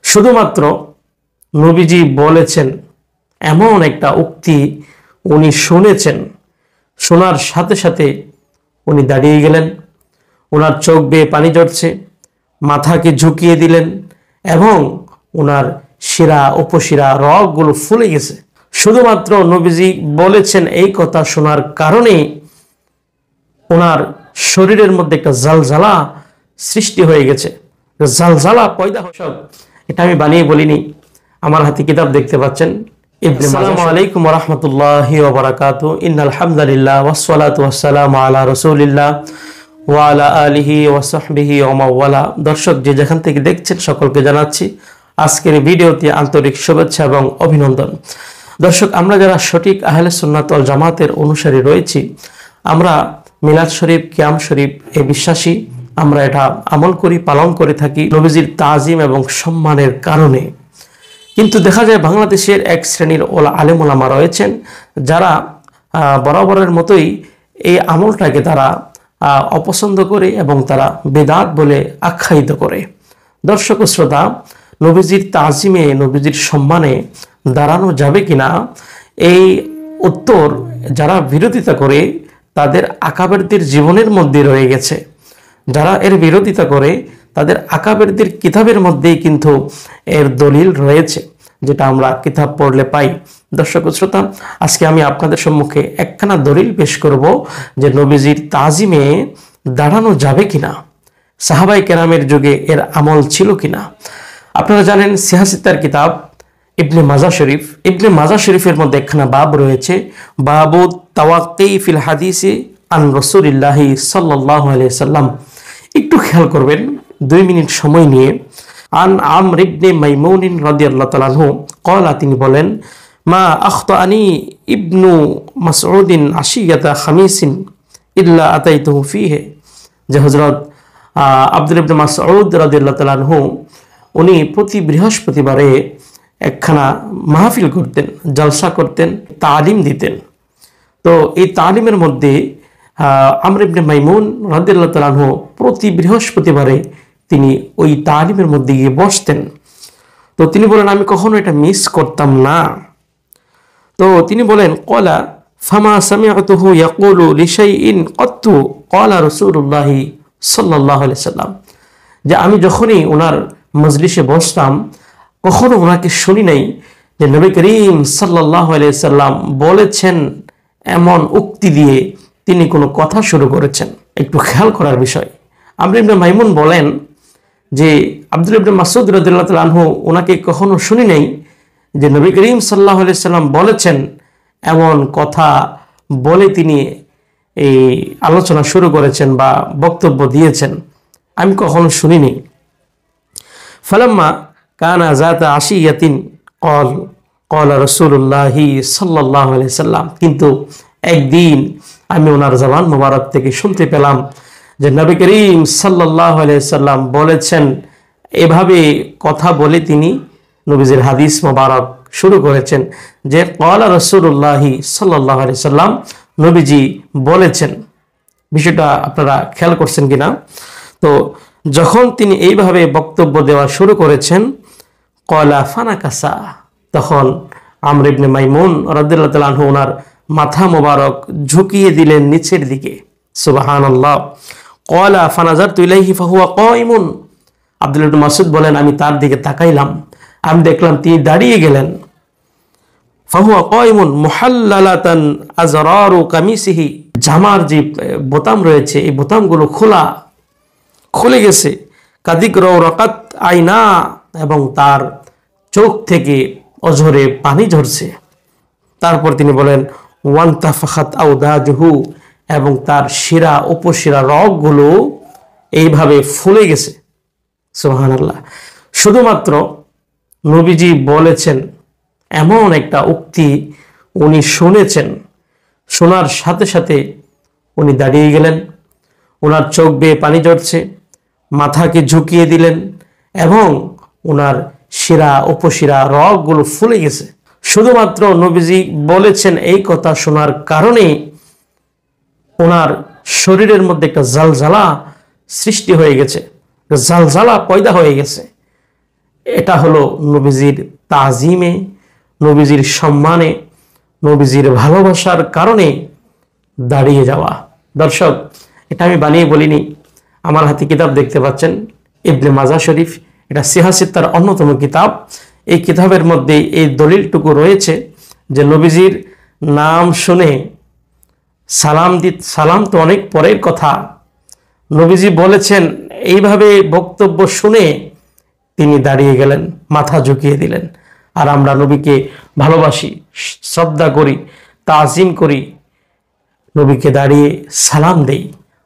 শুধুমাত্র নবীজি বলেছেন এমন একটা উক্তি উনি শুনেছেন, শোনার সাথে সাথে উনি দাঁড়িয়ে গেলেন, ওনার চোখ বেয়ে পানি ঝরছে, মাথাকে ঝুঁকিয়ে দিলেন এবং ওনার শিরা উপশিরা রগগুলো ফুলে গেছে। শুধুমাত্র নবীজি বলেছেন এই কথা শোনার কারণে ওনার শরীরের মধ্যে একটা জালজালা সৃষ্টি হয়ে গেছে, জালজালা পয়দা হয়ে। এটা আমি বানিয়ে বলিনি, আমার হাতে কিতাব দেখতে পাচ্ছেন। আসসালামু আলাইকুম ওয়া রাহমাতুল্লাহি ওয়া বারাকাতুহু। ইন্নাল হামদুলিল্লাহ ওয়াসসালাতু ওয়াসসালামু আলা রাসূলিল্লাহ ওয়া আলা আলিহি ওয়া সাহবিহি ওয়া মাওয়ালা। দর্শক যে যেখান থেকে দেখছেন সকলকে জানাচ্ছি আজকের ভিডিওতে আন্তরিক শুভেচ্ছা এবং অভিনন্দন। দর্শক, আমরা যারা সঠিক আহলে সুন্নাত ওয়াল জামাতের অনুসারী রয়েছি, আমরা মিলাদ শরীফ, কিয়াম শরীফ এ বিশ্বাসী, আমরা এটা আমল করি, পালন করে থাকি নবীজির তাজিম এবং সম্মানের কারণে। কিন্তু দেখা যায় বাংলাদেশের এক শ্রেণীর আলেম ওলামা রয়েছেন যারা বরাবরের মতোই এই আমলটাকে তারা অপছন্দ করে এবং তারা বেদাত বলে আখ্যায়িত করে। দর্শক ও শ্রোতা, নবীজির তাজিমে, নবীজির সম্মানে দাঁড়ানো যাবে কিনা এই উত্তর যারা বিরোধিতা করে তাদের আকাবেরদের জীবনের মধ্যে রয়ে গেছে। যারা এর বিরোধিতা করে তাদের আকাবেরদের কিতাবের মধ্যেই কিন্তু এর দলিল রয়েছে, যেটা আমরা কিতাব পড়লে পাই। দর্শক শ্রোতা, আজকে আমি আপনাদের সম্মুখে একখানা দলিল পেশ করব যে নবীজির তাজিমে দাঁড়ানো যাবে কিনা, সাহাবায়ে কেরামের যুগে এর আমল ছিল কিনা। আপনারা জানেন সিহাসিতার কিতাব ইবনে মাজা শরীফ, ইবনে মাজা শরীফের মধ্যে একখানা বাব রয়েছে, বাবু তাওয়াক্কি ফিল হাদিসি আন রাসূলিল্লাহি সাল্লাল্লাহু আলাইহি সাল্লাম। একটু খেয়াল করবেন 2 মিনিট সময় নিয়ে। আন আমর ইবনে মাইমুন রাদিয়াল্লাহু তাআলা আনহু ক্বালা, তিনি বলেন, মা আখতানি ইবনু মাসউদিন আশিয়াতা খামিসিন ইল্লা আতাইতুহু ফিহি। যে হযরত আব্দুল্লাহ ইবনে মাসউদ রাদিয়াল্লাহু তাআলা আনহু উনি প্রতি বৃহস্পতিবারে একখানা মাহফিল করতেন, জলসা করতেন, তালিম দিতেন। তো এই তালিমের মধ্যে আমর ইবনে মাইমুন রাদিয়াল্লাহু তাআলা আনহু প্রতি বৃহস্পতিবারে তিনি ওই তালিমের মধ্যে গিয়ে বসতেন। তো তিনি বলেন আমি কখনো এটা মিস করতাম না। তো তিনি বলেন, ক্বালা ফামা সামি'তুহু ইয়াকুলু লিশাইইন ক্বাত্তু ক্বালা রাসূলুল্লাহি সাল্লাল্লাহু আলাইহি সাল্লাম। যে আমি যখনই ওনার মজলিসে বসতাম কখনো ওনাকে শুনি নাই যে নবী করিম সাল্লাল্লাহু আলাইহি সাল্লাম বলেছেন এমন উক্তি দিয়ে তিনি কোনো কথা শুরু করেছেন। একটু খেয়াল করার বিষয়। আমর ইবনে মাইমুন বলেন যে আব্দুল্লাহ ইবনে মাসউদ রাদিয়াল্লাহু তাআলা আনহু ওনাকে কখনো শুনি নাই যে নবী করিম সাল্লাল্লাহু আলাইহি সাল্লাম বলেছেন এমন কথা বলে তিনি এই আলোচনা শুরু করেছেন বা বক্তব্য দিয়েছেন, আমি কখনো শুনিনি। ফালাম্মা কানা যাতা আশিয়াতিন ক্বালা রাসূলুল্লাহি সাল্লাল্লাহু আলাইহি সাল্লাম। কিন্তু একদিন আমি ওনার জবান মোবারক থেকে শুনতে পেলাম যে নবী করিম সাল্লাল্লাহু আলাইহি সাল্লাম বলেছেন, এভাবে কথা বলে তিনি নবীজির হাদিস মোবারক শুরু করেছেন যে ক্বালা রাসূলুল্লাহি সাল্লাল্লাহু আলাইহি সাল্লাম, নবীজি বলেছেন। বিষয়টা আপনারা খেয়াল করছেন কিনা? তো যখন তিনি এইভাবে বক্তব্য দেওয়া শুরু করেছেন, ক্বালা ফানাকাসা, তখন আমর ইবনে মাইমুন রাদিয়াল্লাহু তাআলা আনহু ওনার মাথা মোবারক ঝুঁকিয়ে দিলেন নিচের দিকে। সুবহানাল্লাহ। ক্বালা ফানাজারতু ইলাইহি ফাহুয়া কায়িমুন। আব্দুল্লাহ ইবনে মাসউদ বলেন, আমি তার দিকে তাকাইলাম, আমি দেখলাম তিনি দাঁড়িয়ে গেলেন। ফাহুয়া কায়িমুন মুহাল্লালাতান আজরারু কামিসিহি, জামার যে বোতাম রয়েছে এই বোতামগুলো খুলে গেছে। কাদিকরাউ রাকাত আইনা, এবং তার চোখ থেকে অঝরে পানি ঝরছে। তারপর তিনি বলেন, ওয়ান্তাফাখাত আউদাজুহু, এবং তার শিরা উপশিরা রগগুলো এইভাবে ফুলে গেছে। সুবহানাল্লাহ। শুধুমাত্র নবীজি বলেছেন এমন একটা উক্তি উনি শুনেছেন, শোনার সাথে সাথে উনি দাঁড়িয়ে গেলেন, ওনার চোখ বেয়ে পানি ঝরছে, মাথাকে ঝুঁকিয়ে দিলেন এবং ওনার শিরা উপশিরা রগগুলো ফুলে গেছে। শুধুমাত্র নবীজি বলেছেন এই কথা শোনার কারণে ওনার শরীরের মধ্যে একটা জালজালা সৃষ্টি হয়ে গেছে, জালজালা পয়দা হয়ে গেছে। এটা হলো নবীজির তাজিমে, নবীজির সম্মানে, নবীজির ভালোবাসার কারণে দাঁড়িয়ে যাওয়া। দর্শক, এটা আমি বানিয়ে বলিনি, আমার হাতে কিতাব দেখতে পাচ্ছেন, ইবনে মাজাহ শরীফ, এটা সিহাসিত্তার অন্যতম কিতাব। এই কিতাবের মধ্যে এই দলিলটুকু রয়েছে যে নবীজির নাম শুনে সালাম তো অনেক পরের কথা, নবীজি বলেছেন, এইভাবে বক্তব্য শুনে তিনি দাঁড়িয়ে গেলেন, মাথা ঝুঁকিয়ে দিলেন। আর আমরা নবীকে ভালোবাসি, শ্রদ্ধা করি, তাজিম করি, নবীকে দাঁড়িয়ে সালাম দেই।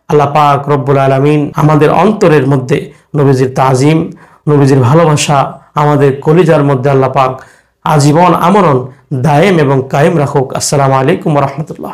আল্লাহ পাক রব্বুল আলামিন আমাদের অন্তরের মধ্যে নবীজির তাজিম, নবীজির ভালোবাসা আমাদের কলিজার মধ্যে আল্লাহ পাক আজীবন আমরণ দায়েম এবং কায়েম রাখুক। আসসালামু আলাইকুম ওয়া রাহমাতুল্লাহ।